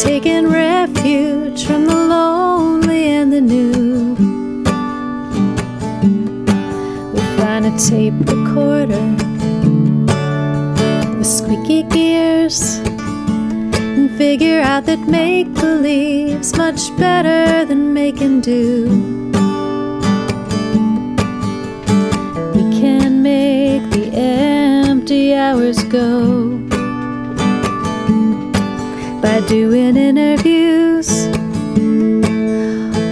taking refuge from the lonely and the new. We find a tape recorder with squeaky gears and figure out that make-believe's much better than making do. We can make the empty hours go by doing interviews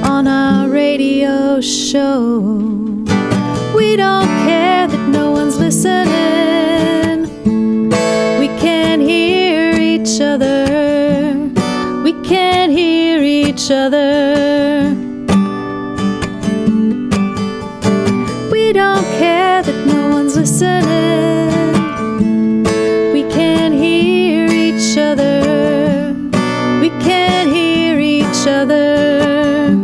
on our radio show. We don't care that no one's listening. We can hear each other. We can hear each other. We don't care that no one's listening. We can hear each other. We can hear each other.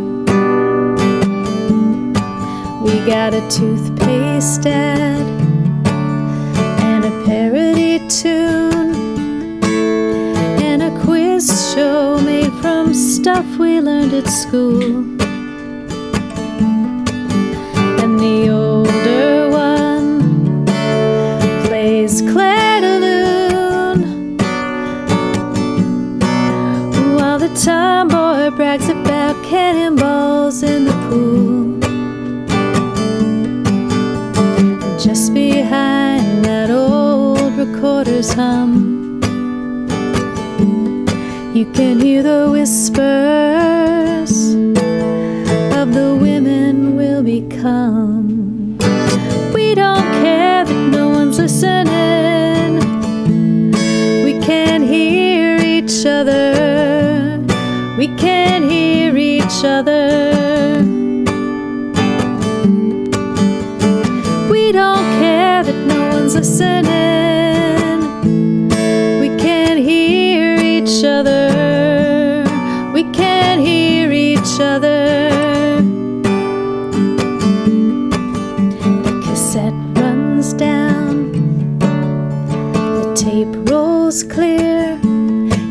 We got a toothpaste ad and a parody tune and a quiz show made from stuff we learned at school. And the older one plays Claire de Lune, while the tomboy brags about cannonballs in the pool. Just behind that old recorder's hum, you can hear the whispers of the women we'll become. We don't care that no one's listening. We can hear each other. We can hear each other. We don't care that no one's listening. We can hear each other. We can hear each other. The cassette runs down. The tape rolls clear.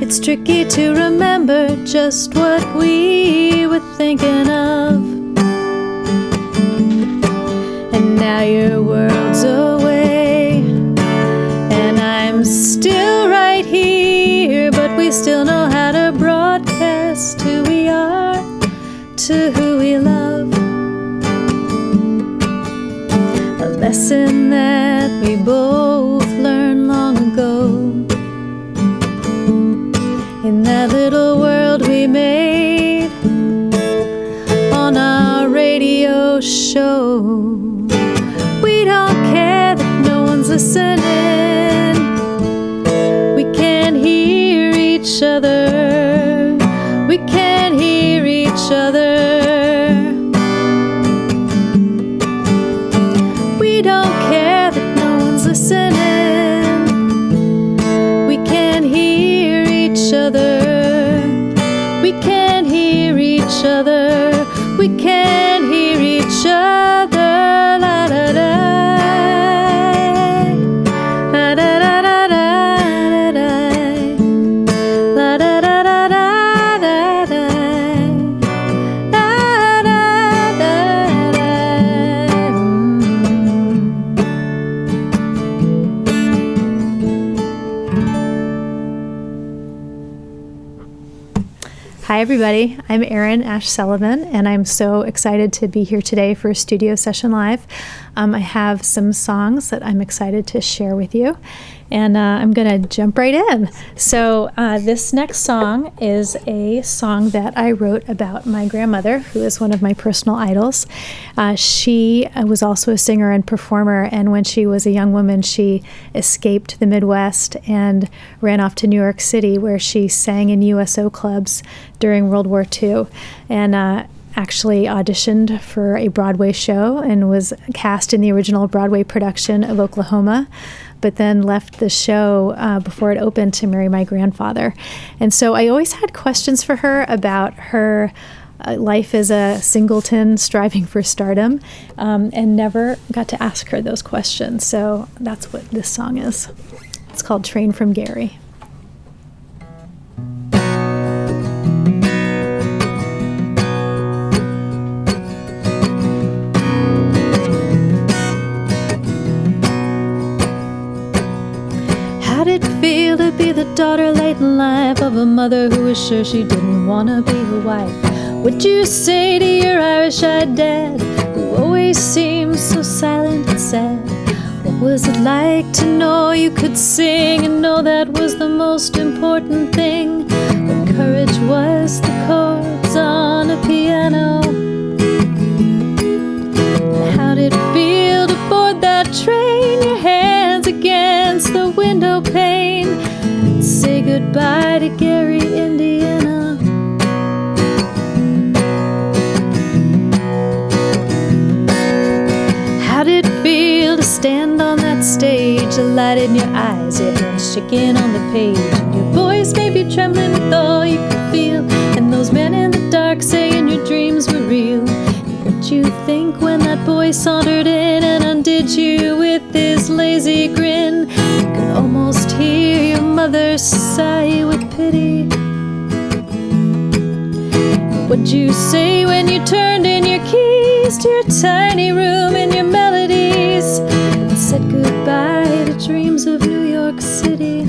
It's tricky to remember just what we were thinking of. And now your world's away, and I'm still right here, but we still know how to broadcast who we are to who we love. A lesson that we both learned long ago in that little world we made on our radio show. We don't care that no one's listening. We can hear each other. We can hear each other. We don't care that no one's listening. We can hear each other. We can hear each other. We can hear each other. La da da. La da da da da da. La da da da da da da. La da da da. Hi everybody, I'm Erin Sullivan, and I'm so excited to be here today for Studio Session Live. I have some songs that I'm excited to share with you, and I'm going to jump right in. So this next song is a song that I wrote about my grandmother, who is one of my personal idols. She was also a singer and performer, and when she was a young woman, she escaped the Midwest and ran off to New York City, where she sang in USO clubs during World War II, and actually auditioned for a Broadway show and was cast in the original Broadway production of Oklahoma, but then left the show before it opened to marry my grandfather. And so I always had questions for her about her life as a singleton striving for stardom, and never got to ask her those questions. So that's what this song is. It's called Train from Gary. daughter late in life of a mother who was sure she didn't want to be a wife. What'd you say to your Irish-eyed dad, who always seemed so silent and sad? What was it like to know you could sing and know that was the most important thing? When courage was the chords on a piano. How'd it feel to board that train, your hands against the window pane, and say goodbye to Gary, Indiana? How'd it feel to stand on that stage, the light in your eyes, your hands shaking on the page, and your voice maybe trembling with all you could feel, and those men in the dark saying your dreams were real? What'd you think when that boy sauntered in and undid you with his lazy grin? You could almost hear your mother sigh with pity. What'd you say when you turned in your keys to your tiny room and your melodies, and said goodbye to dreams of New York City?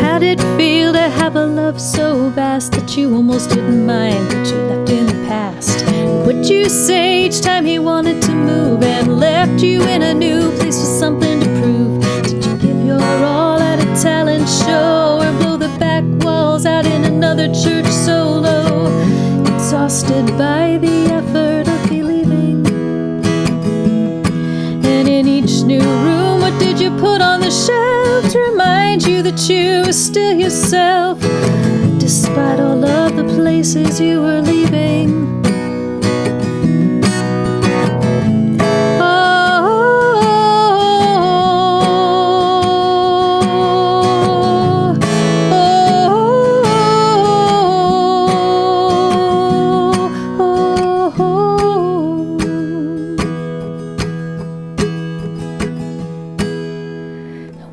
How'd it feel to have a love so vast that you almost didn't mind what you left in the past? What'd you say each time he wanted to move and left you in a new place with something to prove? Did you give your all at a talent show, or blow the back walls out in another church solo, exhausted by the effort of believing? And in each new room, what did you put on the shelf to remind you that you were still yourself, despite all of the places you were leaving?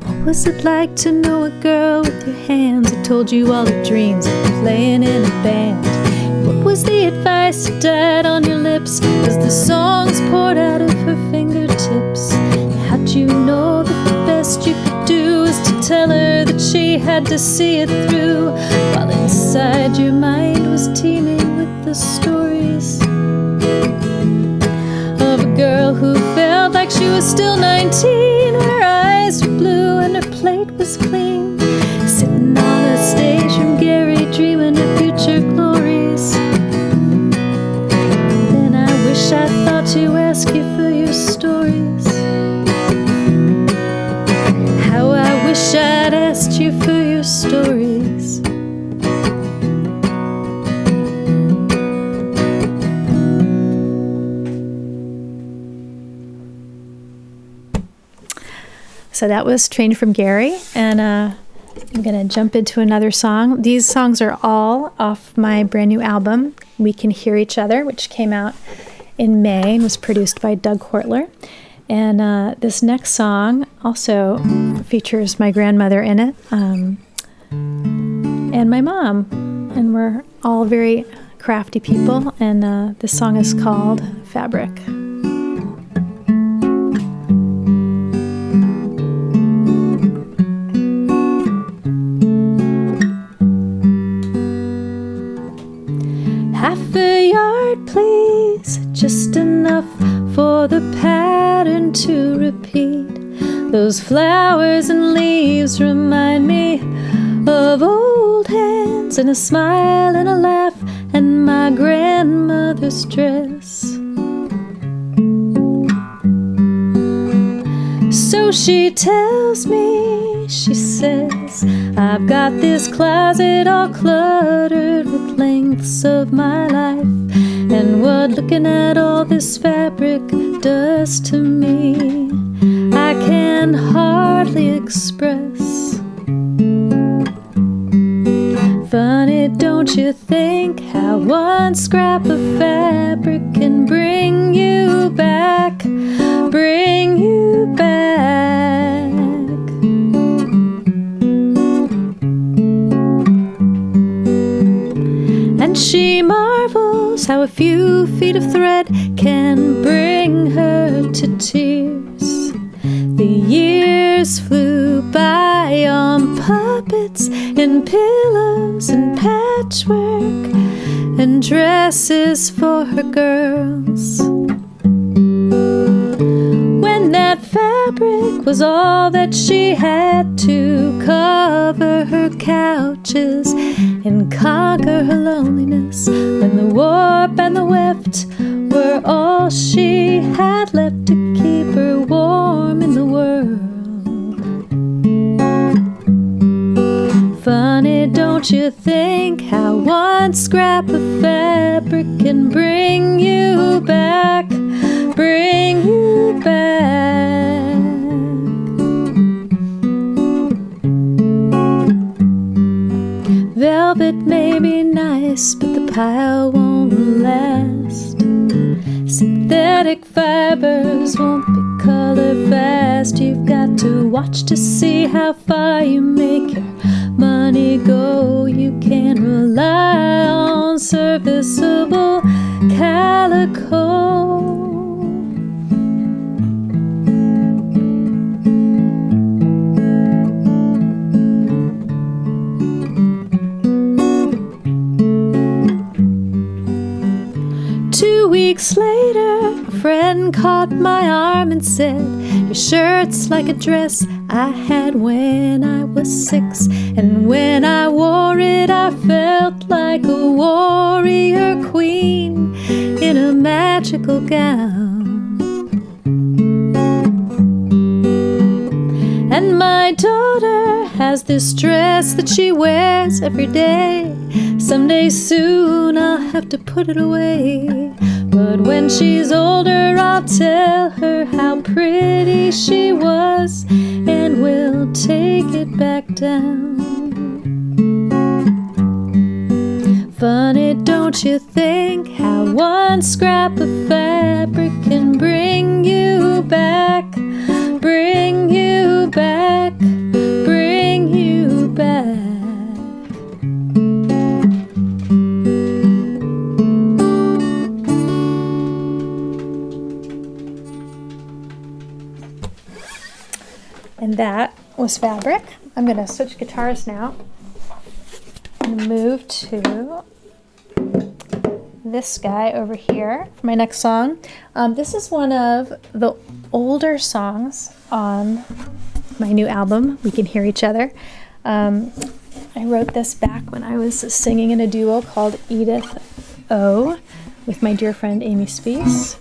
What was it like to know a girl with your hands that told you all her dreams of playing in a band? What was the advice that died on your lips as the songs poured out of her fingertips? How'd you know that the best you could do was to tell her that she had to see it through, while inside your mind was teeming with the stories of a girl who felt like she was still 19, when her eyes were blue and her plate was clean, sitting on a stage from Gary dreaming of future glories? Then I wish I thought to ask you for your stories. How I wish I'd asked you for your stories. So that was Train from Gary, and I'm going to jump into another song. These songs are all off my brand new album, We Can Hear Each Other, which came out in May and was produced by Doug Hortler. And this next song also features my grandmother in it, and my mom. And we're all very crafty people, and this song is called Fabric. Half a yard, please, just enough for the pattern to repeat. Those flowers and leaves remind me of old hands and a smile and a laugh and my grandmother's dress. So she tells me, she says, I've got this closet all cluttered with lengths of my life, and what looking at all this fabric does to me, I can hardly express. Funny, don't you think, how one scrap of fabric can bring you back, bring you back. And she marvels how a few feet of thread can bring her to tears. The years flew by on puppets and pillows and patchwork and dresses for her girls. When that fabric was all that she had to cover her couches and conquer her loneliness, when the warp and the weft were all she had left to keep her warm in the world. Funny, don't you think, how one scrap of fabric can bring you back, bring you back. Velvet may be nice, but the pile won't last. Synthetic fibers won't be color fast. You've got to watch to see how far you make your money go. You can't rely on serviceable calico. 2 weeks later, a friend caught my arm and said, "Your shirt's like a dress I had when I was 6. And when I wore it, I felt like a warrior queen in a magical gown. And my daughter has this dress that she wears every day. Someday soon I'll have to put it away. But when she's older, I'll tell her how pretty she was, and we'll take it back down." Funny, don't you think, how one scrap of fabric can bring you back, bring you back, bring you back. And that was Fabric. I'm going to switch guitars now and move to this guy over here for my next song. This is one of the older songs on my new album, We Can Hear Each Other. I wrote this back when I was singing in a duo called Edith O with my dear friend Amy Spees.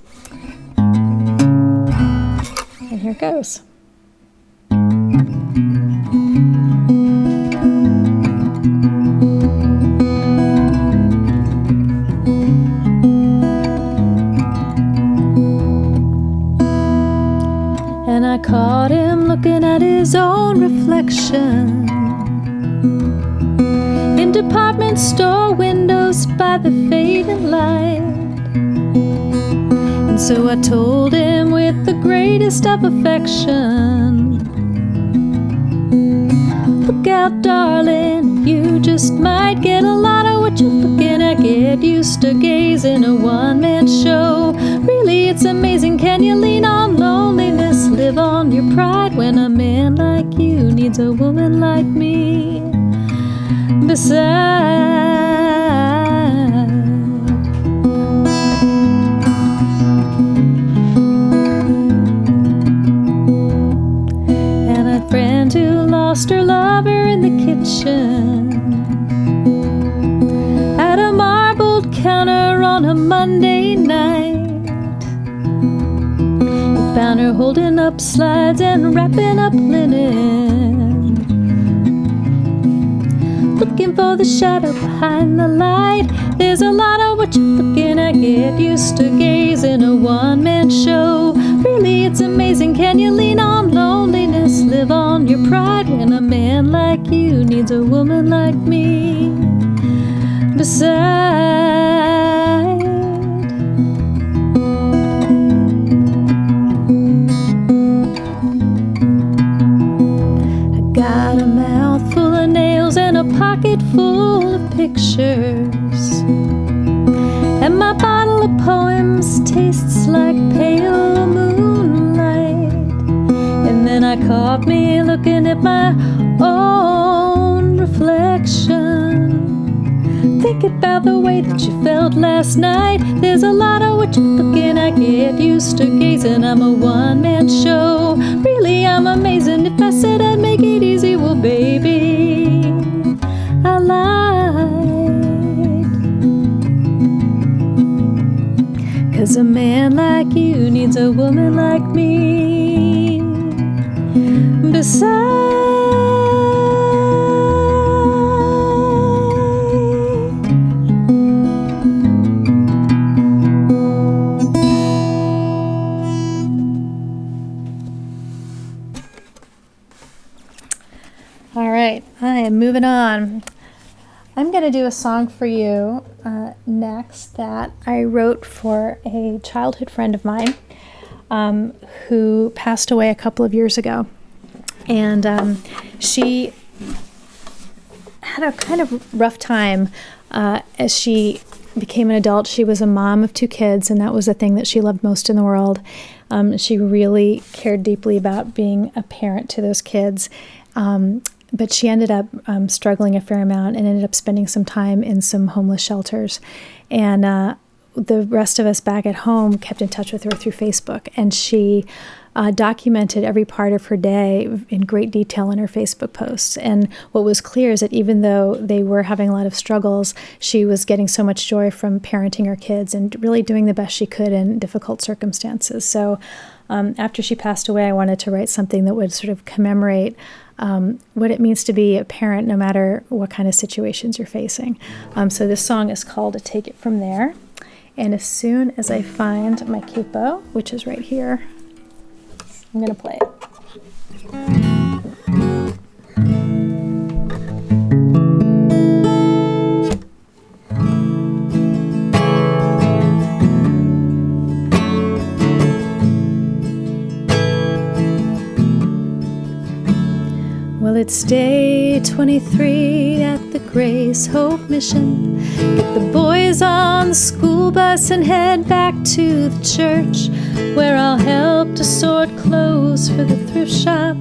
And here it goes. And I caught him looking at his own reflection in department store windows by the fading light. And so I told him with the greatest of affection, "Look out, darling, you just might get a lot of what you're looking at. Get used to gazing a one-man show. Really, it's amazing. Can you lean on loneliness? Live on your pride when a man like you needs a woman like me beside." And a friend who lost her lover in the kitchen at a marbled counter on a Monday night. He found her holding up slides and wrapping up linen, looking for the shadow behind the light. There's a lot of what you're looking at. Get used to gazing a one-man show. Really, it's amazing. Can you lean on loneliness? Live on your pride when a man like you needs a woman like me beside. I got a mouth full of nails and a pocket full of pictures, and my bottle of poems tastes like pale moonlight. And then caught me looking at my own reflection. Think about the way that you felt last night. There's a lot of what you're looking at. Get used to gazing. I'm a one-man show. Really, I'm amazing. If I said I'd make it easy, well, baby, I lied. 'Cause a man like you needs a woman like me beside. All right, I am moving on. I'm going to do a song for you next that I wrote for a childhood friend of mine who passed away a couple of years ago. And she had a kind of rough time as she became an adult. She was a mom of 2 kids, and that was the thing that she loved most in the world. She really cared deeply about being a parent to those kids. But she ended up struggling a fair amount and ended up spending some time in some homeless shelters. And the rest of us back at home kept in touch with her through Facebook. And she documented every part of her day in great detail in her Facebook posts. And what was clear is that even though they were having a lot of struggles, she was getting so much joy from parenting her kids and really doing the best she could in difficult circumstances. So after she passed away, I wanted to write something that would sort of commemorate what it means to be a parent, no matter what kind of situations you're facing. So this song is called Take It From There. And as soon as I find my capo, which is right here, I'm going to play it. Well, it's day 23 at the Grace Hope Mission. Get the boys on the school bus and head back to the church, where I'll help to sort clothes for the thrift shop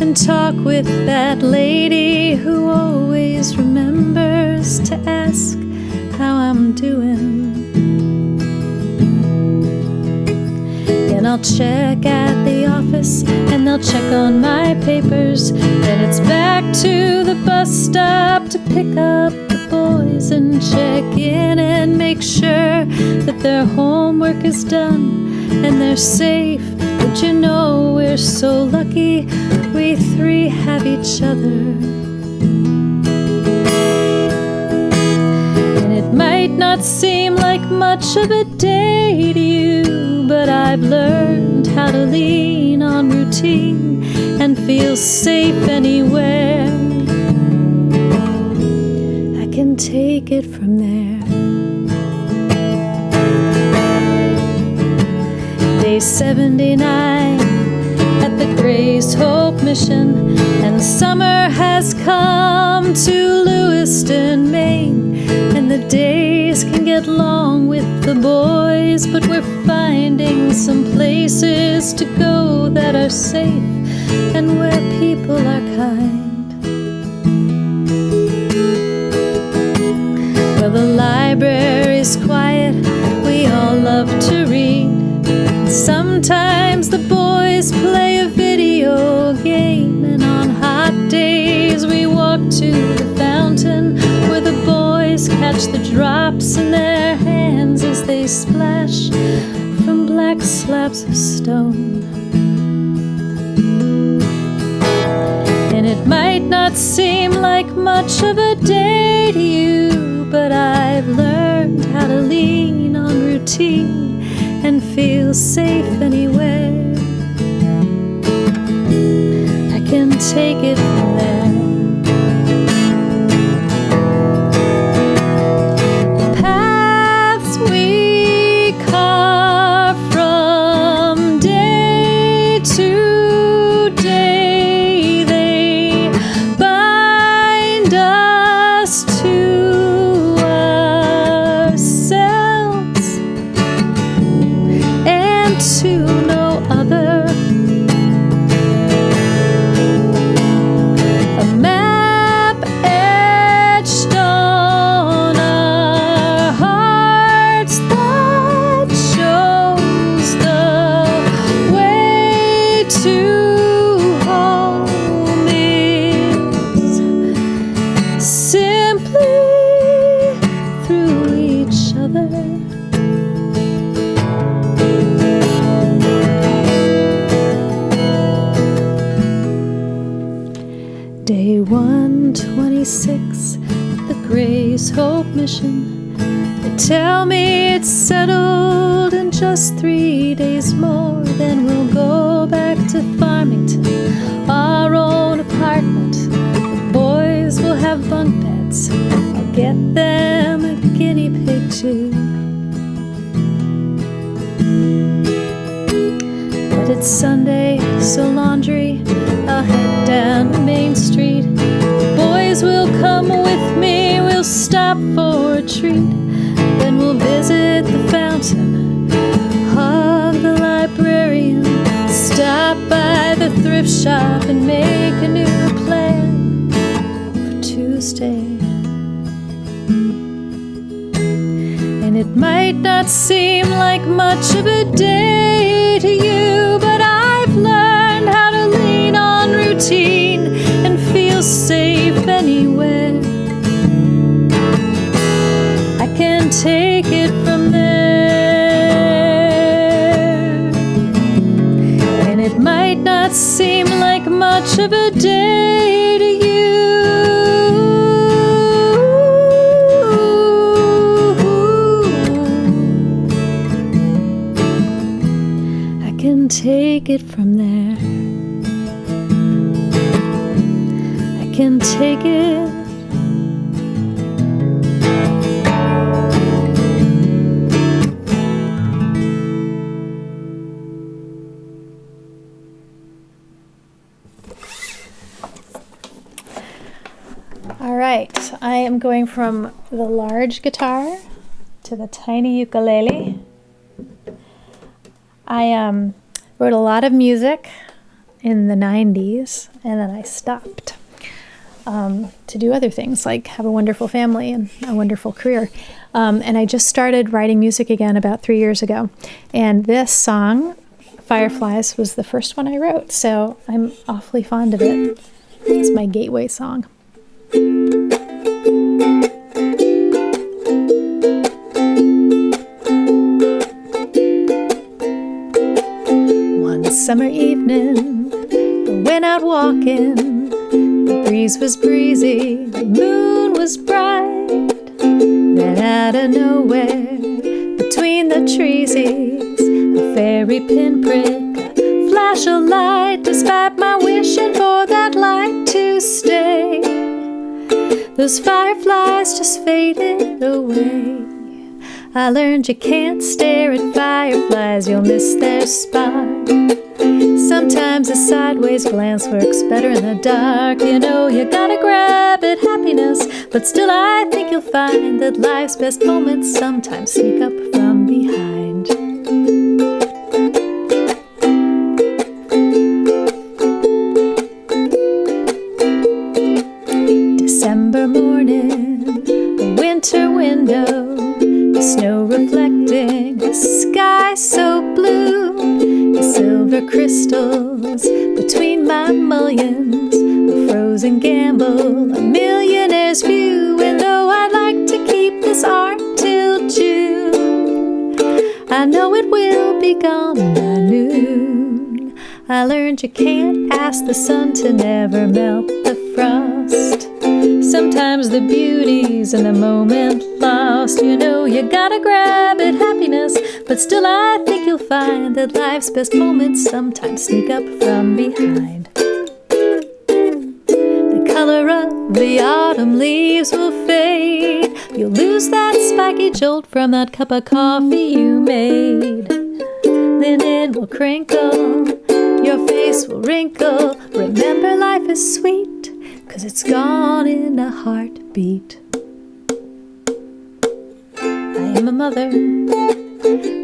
and talk with that lady who always remembers to ask how I'm doing. And I'll check at the office and they'll check on my papers. Then it's back to the bus stop to pick up the boys and check in and make sure that their homework is done and they're safe. But you know, we're so lucky we 3 have each other. And it might not seem like much of a day to you, but I've learned how to lean on routine and feel safe anywhere. I can take it from there. Day 79 at the Grace Hope Mission, and summer has come to Lewiston, Maine. And the days can get long with the boys, but we're finding some places to go that are safe and where people are kind. Well, the library's quiet, we all love to read. Sometimes the boys play a video game, and on hot days we walk to the fountain where the boys catch the drops in their hands as they splash from black slabs of stone. And it might not seem like much of a day to you, but I've learned how to lean on routine and feel safe anywhere. I can take it from there. Paths we carve from day to day, they bind us to ourselves and to no other. Hope mission. They tell me it's settled in just 3 days more. Then we'll go back to Farmington, our own apartment. The boys will have bunk beds. I'll get them a guinea pig too. But it's Sunday, so laundry, I'll head down Main Street. The boys will come with me, we'll stop for a treat. Then we'll visit the fountain, hug the librarian, stop by the thrift shop and make a new plan for Tuesday. And it might not seem like much of a day to you, but I've learned how to lean on routine and feel safe anywhere. I can take it from there. And it might not seem like much of a day to you. Take it from there. I can take it. All right, I am going from the large guitar to the tiny ukulele. I wrote a lot of music in the 90s, and then I stopped to do other things, like have a wonderful family and a wonderful career. And I just started writing music again about 3 years ago. And this song, Fireflies, was the first one I wrote, so I'm awfully fond of it. It's my gateway song. Summer evening, I went out walking. The breeze was breezy, the moon was bright. Then out of nowhere, between the treesies, a fairy pinprick, a flash of light. Despite my wishing for that light to stay, those fireflies just faded away. I learned you can't stare at fireflies, you'll miss their spark. Sometimes a sideways glance works better in the dark. You know you gotta grab at happiness, but still I think you'll find that life's best moments sometimes sneak up from behind. December morning, a winter window, the snow reflecting, the sky so blue. Silver crystals between my mullions, a frozen gamble, a millionaire's view. And though I'd like to keep this art till June, I know it will be gone by noon. I learned you can't ask the sun to never melt the frost. Sometimes the beauty's in the moment lost. You know you gotta grab at happiness, but still I think you'll find that life's best moments sometimes sneak up from behind. The color of the autumn leaves will fade. You'll lose that spiky jolt from that cup of coffee you made. Then it will crinkle, your face will wrinkle. Remember, life is sweet, 'cause it's gone in a heartbeat. I am a mother,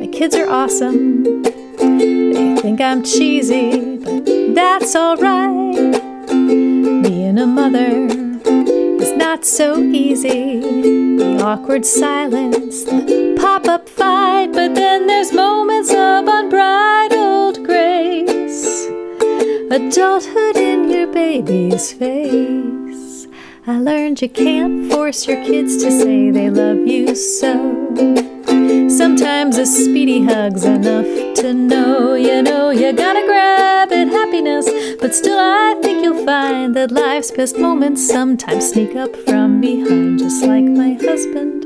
my kids are awesome. They think I'm cheesy, but that's alright. Being a mother is not so easy. The awkward silence, the pop-up fight, but then there's moments of unbridled grace. Adulthood in your baby's face. I learned you can't force your kids to say they love you so. Sometimes a speedy hug's enough to know. You know you gotta grab at happiness, but still I think you'll find mind that life's best moments sometimes sneak up from behind, just like my husband.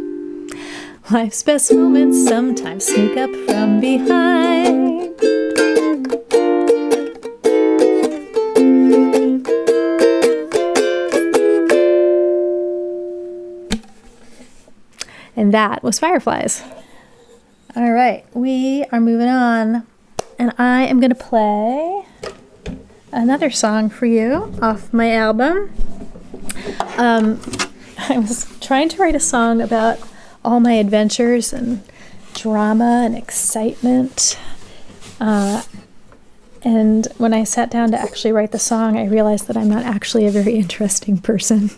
Life's best moments sometimes sneak up from behind. And that was Fireflies. All right, we are moving on. And I am going to play another song for you off my album. I was trying to write a song about all my adventures and drama and excitement. And when I sat down to actually write the song, I realized that I'm not actually a very interesting person.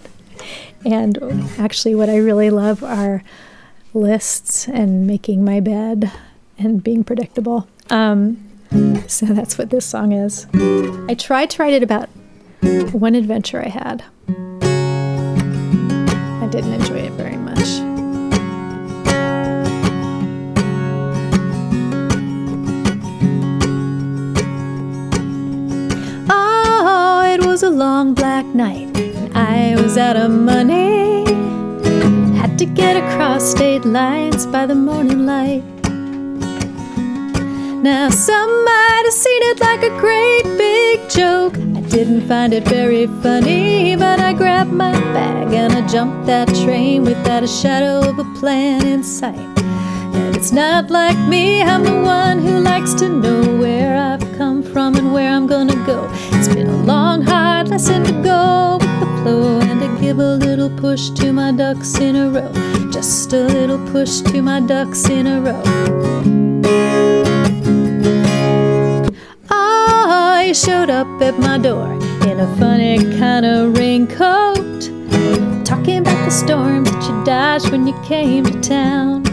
And actually what I really love are lists and making my bed and being predictable. So that's what this song is. I tried to write it about one adventure I had. I didn't enjoy it very much. Oh, it was a long black night, and I was out of money. Had to get across state lines by the morning light. Now some might have seen it like a great big joke. I didn't find it very funny, but I grabbed my bag and I jumped that train without a shadow of a plan in sight. And it's not like me, I'm the one who likes to know where I've come from and where I'm gonna go. It's been a long, hard lesson to go with the flow and to give a little push to my ducks in a row. Just a little push to my ducks in a row. You showed up at my door in a funny kind of raincoat, talking about the storms that you dodged when you came to town.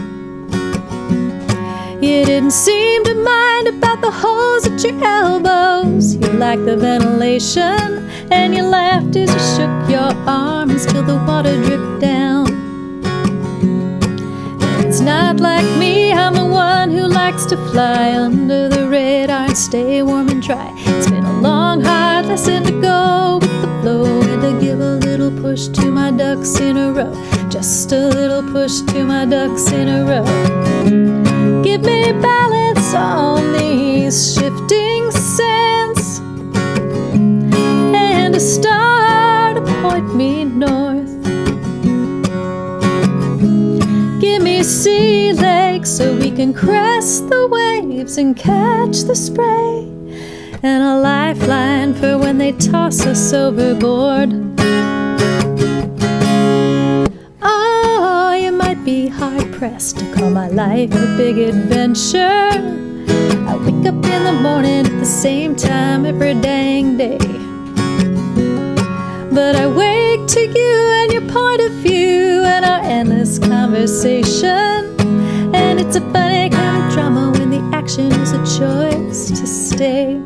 You didn't seem to mind about the holes at your elbows. You liked the ventilation, and you laughed as you shook your arms till the water dripped down. It's not like me, I'm the one who likes to fly under the radar and stay warm and dry. It's been a long, hard lesson to go with the flow and to give a little push to my ducks in a row. Just a little push to my ducks in a row. Give me balance on these shifting sands and a star to point me north. Give me sea legs so we can crest the waves and catch the spray, and a lifeline for when they toss us overboard. Oh, you might be hard-pressed to call my life a big adventure. I wake up in the morning at the same time every dang day, but I wake to you and your point of view and our endless conversation. And it's a funny kind of drama when the action is a choice to stay.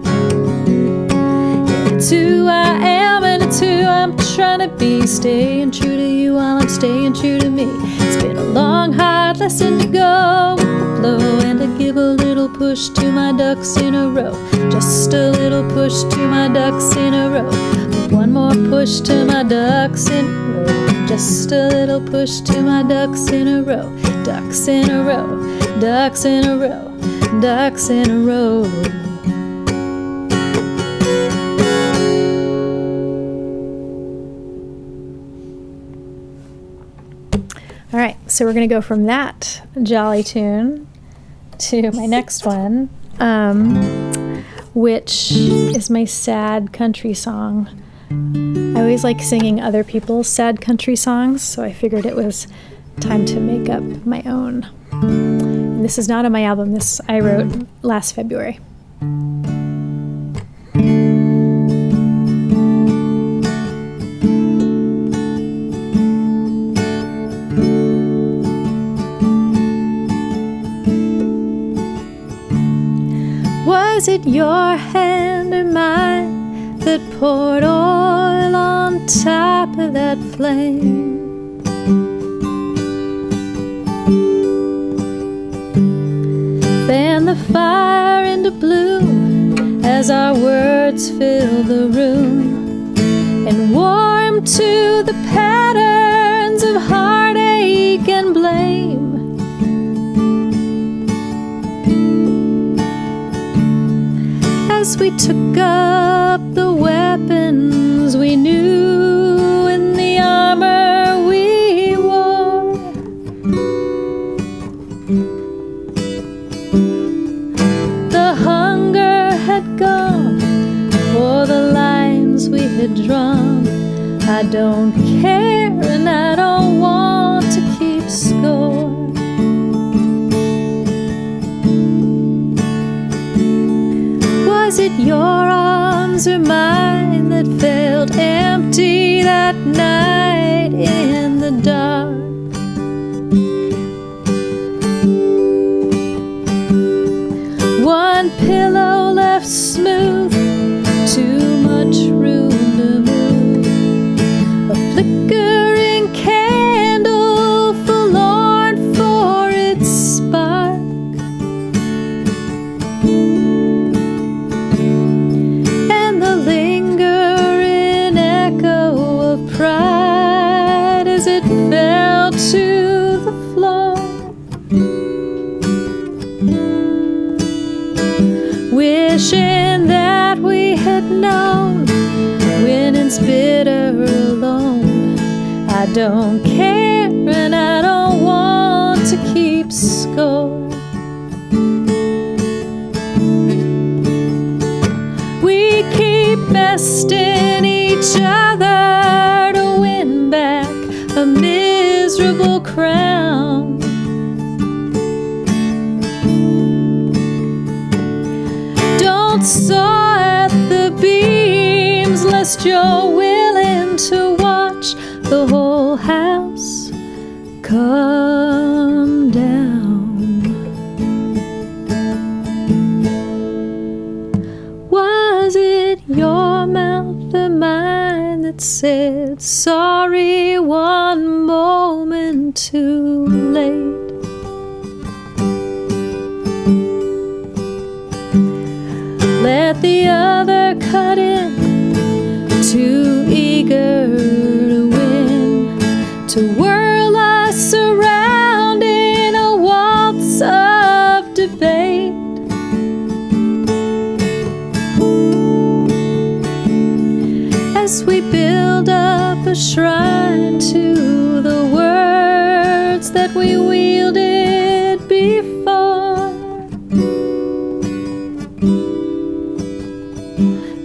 It's who I am and it's who I'm trying to be, staying true to you while I'm staying true to me. It's been a long, hard lesson to go with the flow and to give a little push to my ducks in a row. Just a little push to my ducks in a row. One more push to my ducks in a row. Just a little push to my ducks in a row. Ducks in a row, ducks in a row, ducks in a row. All right, so we're going to go from that jolly tune to my next one, which is my sad country song. I always like singing other people's sad country songs, so I figured it was time to make up my own. And this is not on my album. This I wrote last February. Was it your hand or mine that poured oil on top of that flame? Fan the fire into bloom as our words fill the room. and warm to the patterns of heartache and blame. As we took up the weapons we knew in the armor we wore, the hunger had gone for the lines we had drawn. I don't care and I don't want to keep score. Was it your arms or mine that felt empty that night in the dark? One pillow left smooth, too much room to move. A flickering candle forlorn for its spark. And the lingering echo of pride as it fell to the floor. Wishing that we had known when it's bitter alone. I don't care and I don't want to keep score. We keep besting each other to win back a miserable crown. Don't saw at the beams lest you're willing to watch the whole house come down. Was it your mouth or mine that said sorry one moment too late? Let the other cut in, too eager to win, to whirl us around in a waltz of debate. As we build up a shrine to the words that we wielded before.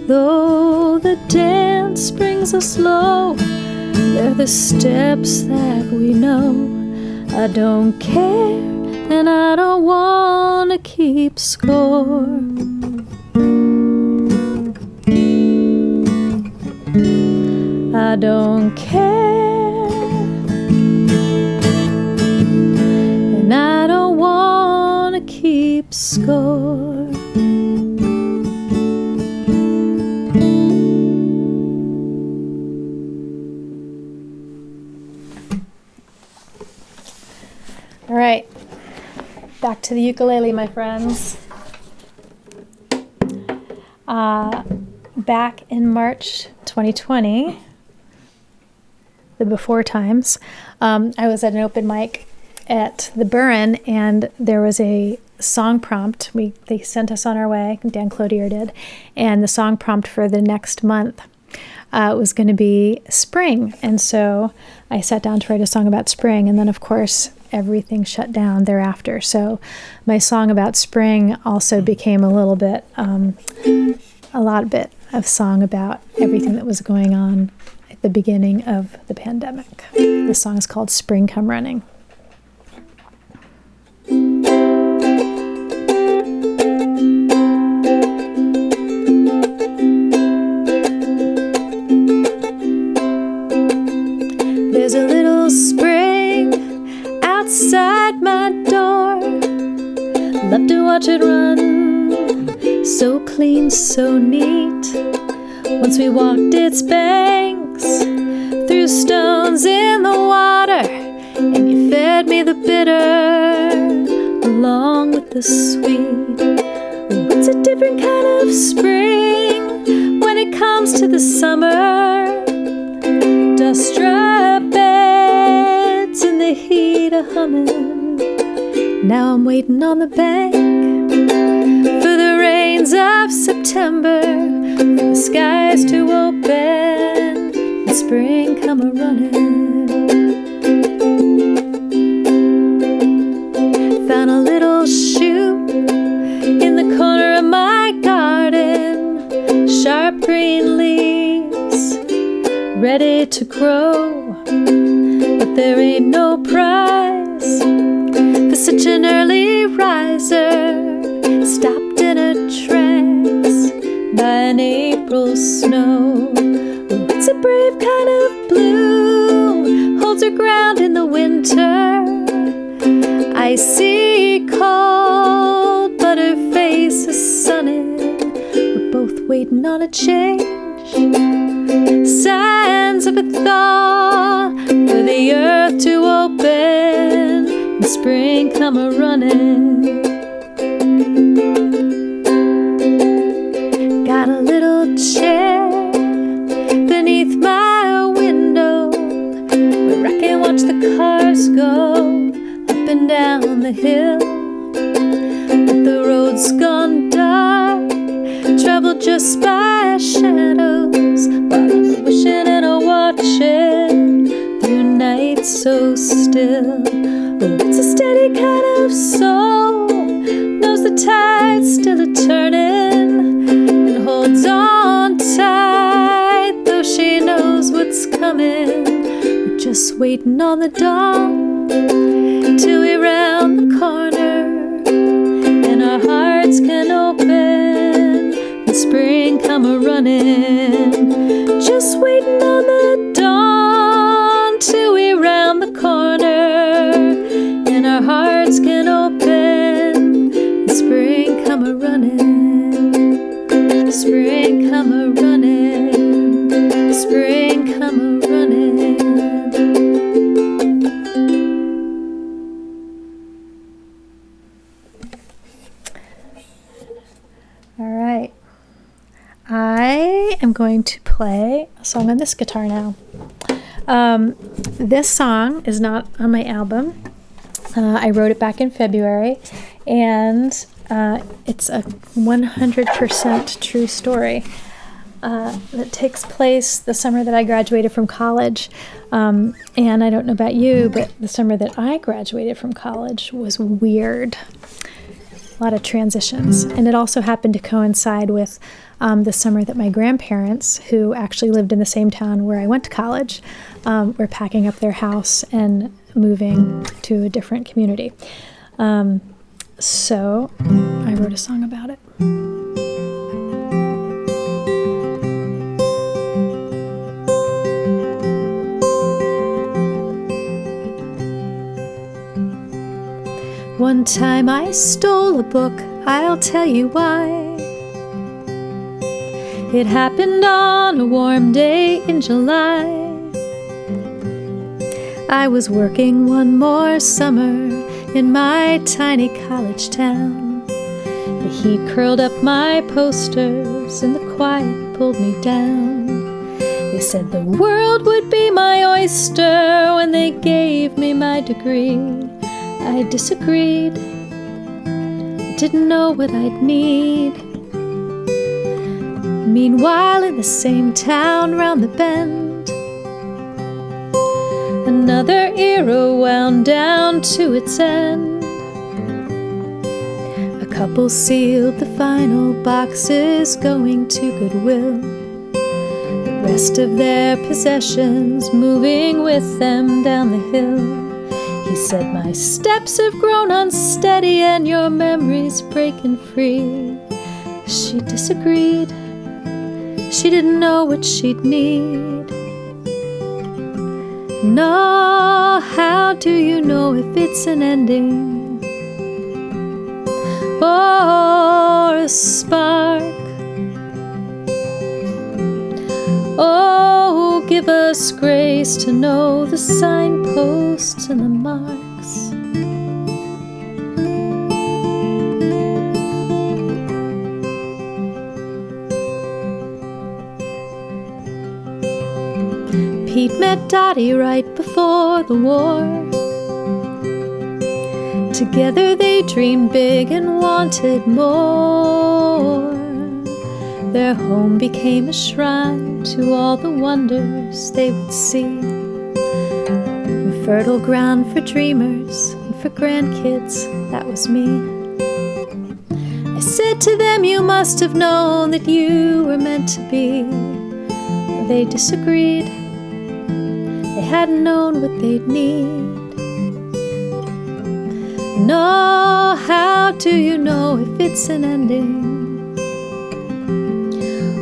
Though the dance brings us low, they're the steps that we know. I don't care and I don't want to keep score. I don't care and I don't want to keep score. All right, back to the ukulele, my friends. Back in March 2020, the before times, I was at an open mic at the Burren, and there was a song prompt. They sent us on our way, Dan Cloutier did, and the song prompt for the next month was going to be spring. And so I sat down to write a song about spring, and then of course everything shut down thereafter. So my song about spring also became a lot bit of song about everything that was going on at the beginning of the pandemic. The song is called Spring Come Running. There's a little spring outside my door. Love to watch it run, so clean, so neat. Once we walked its banks, threw stones in the water, and you fed me the bitter along with the sweet. It's a different kind of spring when it comes to the summer. our straw beds in the heat of humming. Now I'm waiting on the bank for the rains of September, for the skies to open and spring come a-running. Found a little shoot in the corner of my garden, sharp green leaves ready to grow, but there ain't no prize for such an early riser, stopped in her tracks by an April snow. Oh, it's a brave kind of blue, holds her ground in the winter, icy cold, but her face is sunny. We're both waiting on a change, signs of a thaw, for the earth to open and spring come a-running. Got a little chair beneath my window where I can watch the cars go up and down the hill, but the road's gone dark, traveled just by shadows, while I'm wishing and a watching through nights so still. Oh, it's a steady kind of soul, knows the tide's still a-turning, and holds on tight, though she knows what's coming. We're just waiting on the dawn till we round the corner, and our hearts can open and spring come a-running. Just waiting on the dawn till we round the corner, and our hearts can open and spring come a-running. Spring come a-running. Spring come a-running. All right. I am going to play a song on this guitar now. This song is not on my album. I wrote it back in February, and it's a 100% true story that takes place the summer that I graduated from college. And I don't know about you, but the summer that I graduated from college was weird. A lot of transitions. And it also happened to coincide with the summer that my grandparents, who actually lived in the same town where I went to college, were packing up their house and moving to a different community. So I wrote a song about it. One time I stole a book, I'll tell you why. It happened on a warm day in July. I was working one more summer in my tiny college town. The heat curled up my posters and the quiet pulled me down. They said the world would be my oyster when they gave me my degree. I disagreed, didn't know what I'd need. Meanwhile, in the same town round the bend, another era wound down to its end. A couple sealed the final boxes, going to Goodwill. The rest of their possessions moving with them down the hill. He said, my steps have grown unsteady and your memory's breaking free. She disagreed. She didn't know what she'd need. No, how do you know if it's an ending or a spark? Oh, give us grace to know the signposts and the marks. Pete met Dottie right before the war. Together they dreamed big and wanted more. Their home became a shrine to all the wonders they would see, and fertile ground for dreamers and for grandkids. That was me. I said to them, you must have known that you were meant to be. They disagreed. They hadn't known what they'd need. No, how do you know if it's an ending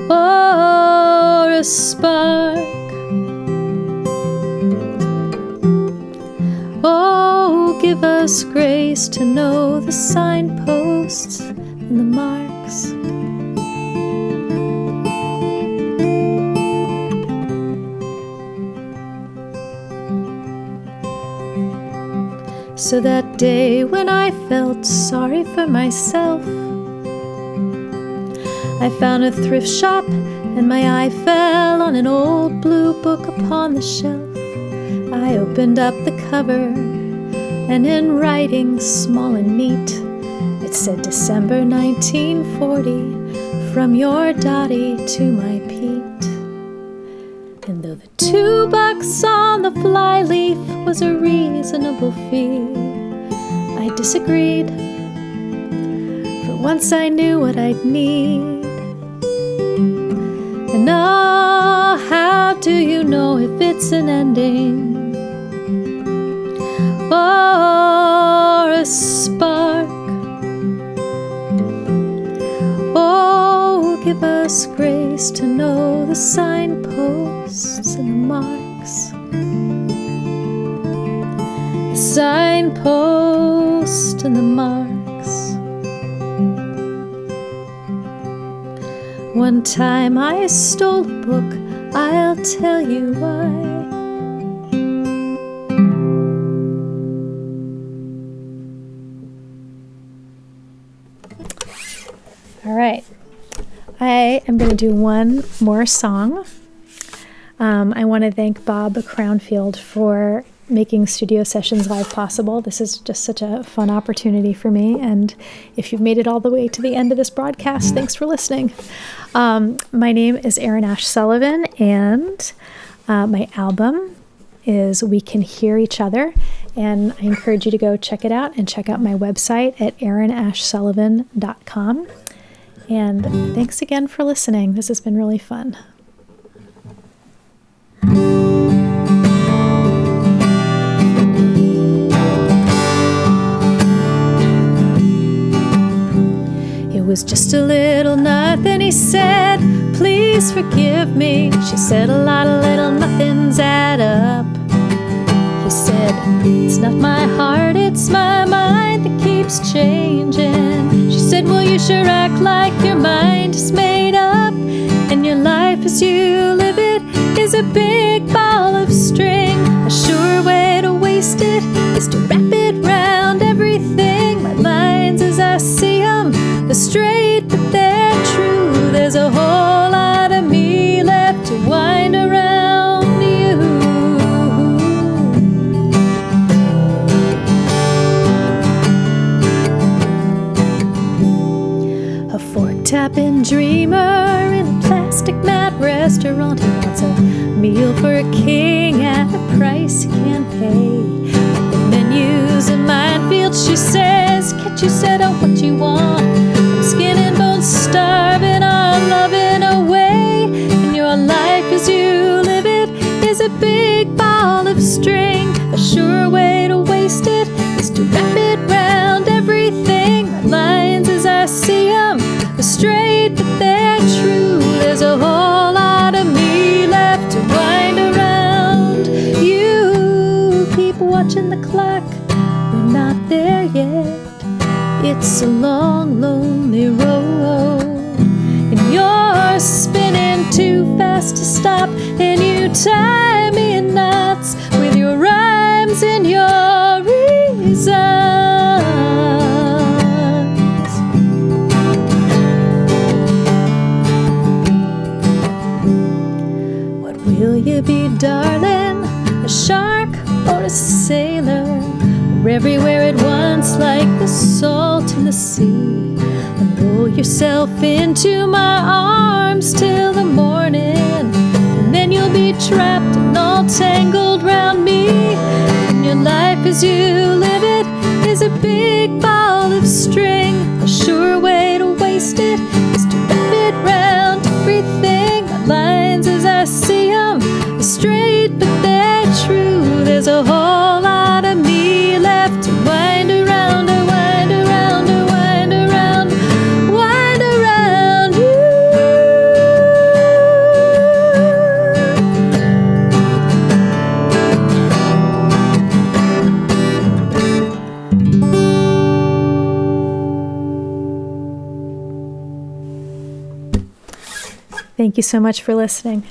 or a spark? Oh, give us grace to know the signposts and the marks. So that day when I felt sorry for myself, I found a thrift shop and my eye fell on an old blue book upon the shelf. I opened up the cover and in writing small and neat, it said December 1940, from your Dottie to my Pete. And though the $2 on the flyleaf was a reasonable fee, I disagreed. For once I knew what I'd need. And oh, how do you know if it's an ending or a spark? Oh, give us grace to know the signposts and the marks. The signpost and the marks. One time I stole a book, I'll tell you why. All right, I am going to do one more song. I want to thank Bob Crownfield for making Studio Sessions Live possible. This is just such a fun opportunity for me, and if you've made it all the way to the end of this broadcast, thanks for listening. My name is Erin Ash Sullivan, and my album is We Can Hear Each Other, and I encourage you to go check it out and check out my website at erinashsullivan.com. And thanks again for listening. This has been really fun. It was just a little nothing, he said, please forgive me. She said a lot of little nothings add up. He said, it's not my heart, it's my mind that keeps changing. She said, well, you sure act like your mind is made up, and your life as you live it is a big ball of string. A sure way to waste it is to wrap it round everything. My lines as I see them, they're straight but they're true. There's a whole lot of me left to wind around you. A fork-tapping dreamer in a plastic mat restaurant. He wants a meal for a king at a price he can't pay. The menu's a minefield, she says. Can't you settle what you want? I'm skin and bones starving on loving away. And your life as you live it is a big ball of string. A sure way to waste it is to wrap it round everything. My lines as I see them, they're straight but they're true. There's a whole lot of me left to wind around you. Keep watching the clock, we're not there yet. It's a long, lonely road, and you're spinning too fast to stop, and you tie me in knots with your rhymes and your reasons. What will you be, darling? a sailor. We're everywhere at once like the salt in the sea. And roll yourself into my arms till the morning, and then you'll be trapped and all tangled round me. And your life as you live it is a big ball of string. A sure way to waste it is to wrap it round everything. My lines as I see 'em are straight but they're true. There's a whole lot of me left to wind around, to wind around, to wind around, wind around you. Thank you so much for listening.